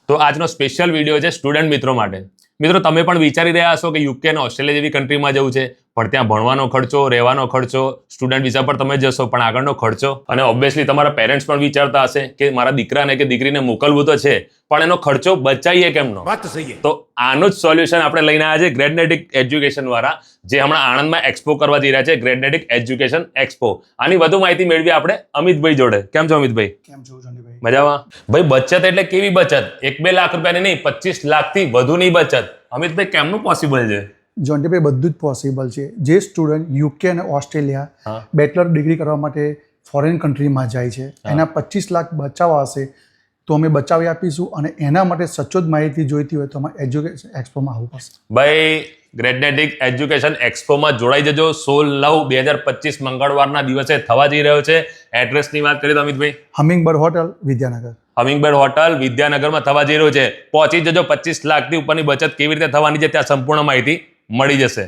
તો આજનો special video છે સ્ટુડન્ટ મિત્રો માટે. મિત્રો, તમે પણ વિચારી રહ્યા હશો કે યુકે અને ઓસ્ટ્રેલિયા જેવી કન્ટ્રીમાં જવું છે, પણ ત્યાં ભણવાનો ખર્ચો, રહેવાનો ખર્ચો, સ્ટુડન્ટ વિઝા પર તમે જશો પણ આગળનો ખર્ચો, અને ઓબ્વિયસલી તમારા પેરેન્ટ્સ પણ વિચારતા હશે કે મારા દીકરાને કે દીકરીને મોકલવું તો છે, પણ એનો ખર્ચો બચાવીએ કેમનો? તો આનું જ સોલ્યુશન આપણે લઈને આવ્યા છે ગ્રેડનેટિક એજ્યુકેશન વાળા, જે હમણાં આણંદમાં એક્સપો કરવા જઈ રહ્યા છે, ગ્રેડનેટિક એજ્યુકેશન એક્સપો. આની વધુ માહિતી મેળવી આપણે અમિતભાઈ જોડે. કેમ છો અમિતભાઈ? કેમ છો જોનીભાઈ? મજામાં. ભાઈ, બચત એટલે કેવી બચત? 1-2 લાખ રૂપિયાની નહીં, 25 લાખથી વધુની બચત. અમિતભાઈ, કેમનું પોસિબલ છે? જોનીભાઈ, બધું જ પોસિબલ છે. જે સ્ટુડન્ટ યુકે અને ઓસ્ટ્રેલિયા બેચલર ડિગ્રી કરવા માટે ફોરેન કન્ટ્રીમાં જાય છે, એના 25 લાખ બચાવવા હશે તો અમે બચાવી આપીશું, અને એના માટે સચોટ માહિતી જોઈતી હોય તો અમારે એજ્યુકેશન એક્સપોમાં આવવું પડશે. ભાઈ, ગ્રેડનેટિક એજ્યુકેશન એક્સપોમાં જોડાઈ જજો. 16/9/2025 મંગળવારના દિવસે થવા જઈ રહ્યો છે. એડ્રેસની વાત કરીએ તો Amitbhai, hummingbird hotel, Vidyanagar. Hummingbird hotel, વિદ્યાનગરમાં થવા જઈ રહ્યો છે. પહોંચી જજો. 25 લાખથી ઉપરની બચત કેવી રીતે થવાની છે ત્યાં સંપૂર્ણ માહિતી મળી જશે.